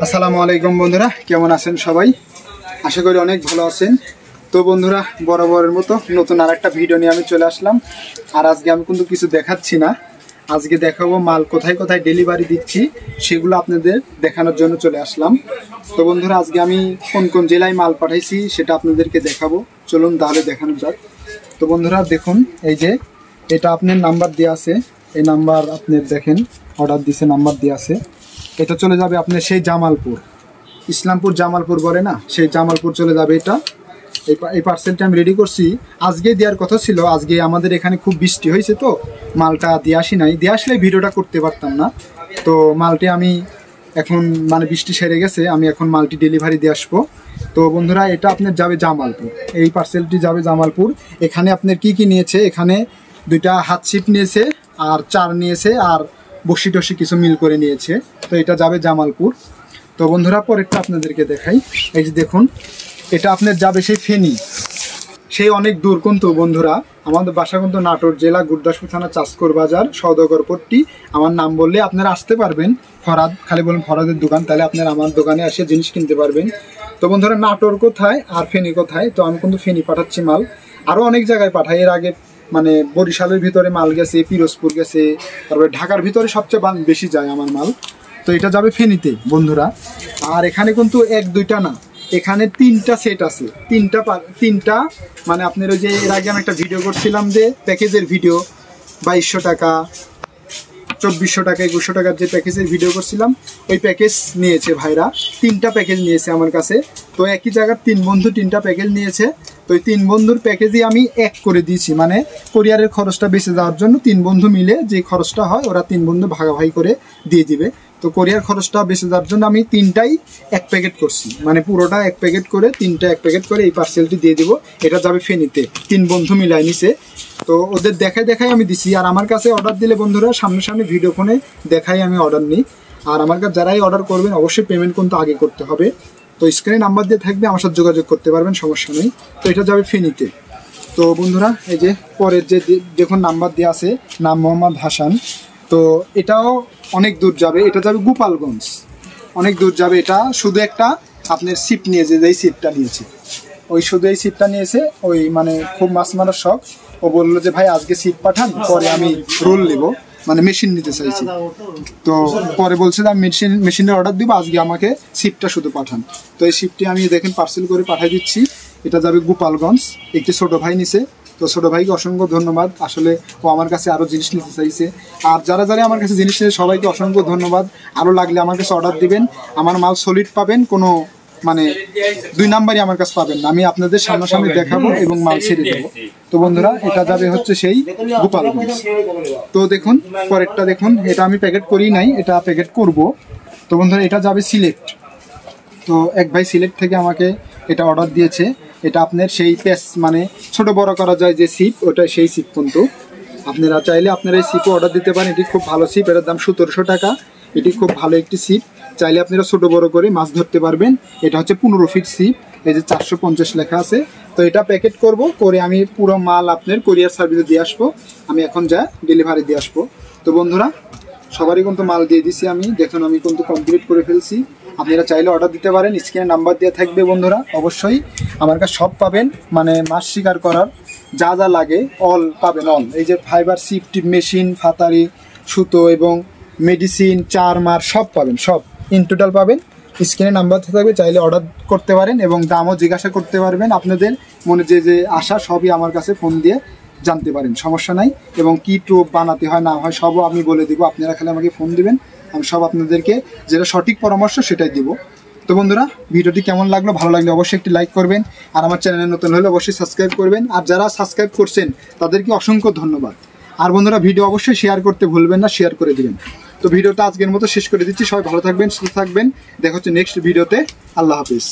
আসসালামু আলাইকুম বন্ধুরা, কেমন আছেন সবাই? আশা করি অনেক ভালো আছেন। তো বন্ধুরা, বরাবরের মতো নতুন আরেকটা ভিডিও নিয়ে আমি চলে আসলাম। আর আজকে আমি কিন্তু কিছু দেখাচ্ছি না, আজকে দেখাবো মাল কোথায় কোথায় ডেলিভারি দিচ্ছি, সেগুলো আপনাদের দেখানোর জন্য চলে আসলাম। তো বন্ধুরা, আজকে আমি কোন কোন জেলায় মাল পাঠাইছি সেটা আপনাদেরকে দেখাবো। চলুন তাহলে দেখানো যাক। তো বন্ধুরা দেখুন, এই যে এটা আপনার নাম্বার দেওয়া আছে, এই নাম্বার আপনার দেখেন অর্ডার দিছে, নাম্বার দেওয়া আছে। এটা চলে যাবে আপনার সেই জামালপুর, ইসলামপুর জামালপুর বলে না, সেই জামালপুর চলে যাবে এটা। এই পার্সেলটা আমি রেডি করছি, আজকে দেওয়ার কথা ছিল। আজকে আমাদের এখানে খুব বৃষ্টি হয়েছে, তো মালটা দিয়ে আসি নাই, দিয়ে আসলে ভিডিওটা করতে পারতাম না। তো মালটি আমি এখন মানে বৃষ্টি সেরে গেছে, আমি এখন মালটি ডেলিভারি দিয়ে আসবো। তো বন্ধুরা, এটা আপনার যাবে জামালপুর, এই পার্সেলটি যাবে জামালপুর। এখানে আপনার কি কি নিয়েছে, এখানে দুইটা হাত ছিপ নিয়েছে, আর চার নিয়েছে, আর বসি টসি কিছু মিল করে নিয়েছে। তো এটা যাবে জামালপুর। তো বন্ধুরা, পরেরটা আপনাদেরকে দেখাই। এই যে দেখুন, এটা আপনার যাবে সেই ফেনী, সেই অনেক দূর কিন্তু বন্ধুরা। আমাদের বাসা কিন্তু নাটোর জেলা গুরদাসপুর থানা চাষকর বাজার সওদাগরপট্টি। আমার নাম বললে আপনারা আসতে পারবেন, ফরাদ, খালি বলুন ফরাদের দোকান, তাহলে আপনারা আমার দোকানে এসে জিনিস কিনতে পারবেন। তো বন্ধুরা, নাটোর কোথায় আর ফেনী কোথায়, তো আমি কিন্তু ফেনী পাঠাচ্ছি মাল, আরও অনেক জায়গায় পাঠাই। এর আগে মানে বরিশালের ভিতরে মাল গেছে, পিরোজপুর গেছে, তারপরে ঢাকার ভিতরে সবচেয়ে বেশি যায় আমার মাল। তো এটা যাবে ফেনীতে বন্ধুরা। আর এখানে কিন্তু এক দুইটা না, এখানে তিনটা সেট আছে, তিনটা মানে আপনার ওই যে এর আগে আমি একটা ভিডিও করছিলাম যে প্যাকেজের ভিডিও, 2200 টাকা, 2400 টাকা, 2100 টাকার যে প্যাকেজের ভিডিও করছিলাম, ওই প্যাকেজ নিয়েছে ভাইরা, তিনটা প্যাকেজ নিয়েছে আমার কাছে। তো একই জায়গার তিন বন্ধু তিনটা প্যাকেজ নিয়েছে। তো ওই তিন বন্ধুর প্যাকেজই আমি এক করে দিয়েছি, মানে কোরিয়ারের খরচটা বেঁচে যাওয়ার জন্য তিন বন্ধু মিলে যে খরচটা হয় ওরা তিন বন্ধু ভাগাভাগি করে দিয়ে দিবে। তো কোরিয়ার খরচটা বেঁচে যাওয়ার জন্য আমি তিনটাই এক প্যাকেট করছি, মানে পুরোটা এক প্যাকেট করে, তিনটা এক প্যাকেট করে এই পার্সেলটি দিয়ে দিব। এটা যাবে ফেনীতে, তিন বন্ধু মিলাই নিছে। তো ওদের দেখাই আমি দিছি। আর আমার কাছে অর্ডার দিলে বন্ধুরা সামনে ভিডিও ফোনে দেখাই আমি অর্ডার নিই। আর আমার কাছে যারাই অর্ডার করবেন অবশ্যই পেমেন্ট কিন্তু আগে করতে হবে। তো স্ক্রিনে নাম্বার দিয়ে থাকবে, আমার সাথে যোগাযোগ করতে পারবেন, সমস্যা নেই। তো এটা যাবে ফেনীতে। তো বন্ধুরা, এই যে পরের যে দেখুন নাম্বার দেওয়া আছে, নাম মোহাম্মদ হাসান। তো এটাও অনেক দূর যাবে, এটা যাবে গোপালগঞ্জ, অনেক দূর যাবে। এটা শুধু একটা আপনার সিপ নিয়েছে, যেই সিপটা নিয়েছে, ওই শুধু এই সিপটা নিয়েছে। ওই মানে খুব মাছ মারার শখ, ও বললো যে ভাই আজকে সিপ পাঠান, পরে আমি রোল নেব, মানে মেশিন নিতে চাইছি। তো পরে বলছে যে আমি মেশিনের অর্ডার দিব, আজকে আমাকে সিপটা শুধু পাঠান। তো এই সিপটি আমি দেখেন পার্সেল করে পাঠিয়ে দিচ্ছি। এটা যাবে গোপালগঞ্জ, একটি ছোটো ভাই নিছে। তো ছোটো ভাইকে অসংখ্য ধন্যবাদ, আসলে ও আমার কাছে আরও জিনিস নিতে চাইছে। আর যারা আমার কাছে জিনিস নিয়ে সবাইকে অসংখ্য ধন্যবাদ। আরও লাগলে আমার কাছে অর্ডার দিবেন, আমার মাল সলিড পাবেন, কোনো মানে দুই নাম্বারই আমার কাছে পাবেন না, আমি আপনাদের সামনাসামনি দেখাবো এবং মাল ছেড়ে দেবো। তো বন্ধুরা, এটা যাবে হচ্ছে সেই গোপালগঞ্জ। তো দেখুন পরেরটা দেখুন, এটা আমি প্যাকেট করি নাই, এটা প্যাকেট করব। তো বন্ধুরা, এটা যাবে সিলেট। তো এক ভাই সিলেট থেকে আমাকে এটা অর্ডার দিয়েছে। এটা আপনার সেই প্যাচ, মানে ছোট বড় করা যায় যে সিপ, ওটা সেই সিপ। কিন্তু আপনারা চাইলে আপনারা এই সিপও অর্ডার দিতে পারেন। এটি খুব ভালো সিপ, এটার দাম 1700 টাকা। এটি খুব ভালো একটি সিপ, চাইলে আপনারা ছোট বড় করে মাছ ধরতে পারবেন। এটা হচ্ছে 15 ফিট সিপ, এই যে 450 লেখা আছে। তো এটা প্যাকেট করব, করে আমি পুরো মাল আপনার কোরিয়ার সার্ভিসে দিয়ে আসবো। আমি এখন যা ডেলিভারি দিয়ে আসবো। তো বন্ধুরা, সবারই কিন্তু মাল দিয়ে দিছি আমি, দেখুন আমি কিন্তু কমপ্লিট করে ফেলছি। আপনারা চাইলে অর্ডার দিতে পারেন, স্ক্রিনে নাম্বার দেওয়া থাকবে বন্ধুরা। অবশ্যই আমার কাছে সব পাবেন, মানে মাছ শিকার করার যা যা লাগে অল পাবেন, অল। এই যে ফাইবার, সিপ টিপ মেশিন, ফাতারি, সুতো এবং মেডিসিন, চার মার সব পাবেন, সব ইন টোটাল পাবেন। স্ক্রিনে নাম্বার থাকবে, চাইলে অর্ডার করতে পারেন এবং দামও জিজ্ঞাসা করতে পারবেন। আপনাদের মনে যে আশা সবই আমার কাছে ফোন দিয়ে জানতে পারেন, সমস্যা নাই। এবং কি টোপ বানাতে হয় না হয় সবও আমি বলে দেবো, আপনারা খালি আমাকে ফোন দিবেন, আমি সব আপনাদেরকে যেটা সঠিক পরামর্শ সেটাই দিব। তো বন্ধুরা, ভিডিওটি কেমন লাগলো, ভালো লাগলে অবশ্যই একটি লাইক করবেন। আর আমার চ্যানেলে নতুন হলে অবশ্যই সাবস্ক্রাইব করবেন। আর যারা সাবস্ক্রাইব করছেন তাদেরকে অসংখ্য ধন্যবাদ। আর বন্ধুরা, ভিডিও অবশ্যই শেয়ার করতে ভুলবেন না, শেয়ার করে দিবেন। তো ভিডিওটা আজকের মতো শেষ করে দিচ্ছি। সবাই ভালো থাকবেন, সুস্থ থাকবেন, দেখা হচ্ছে নেক্সট ভিডিওতে। আল্লাহ হাফিজ।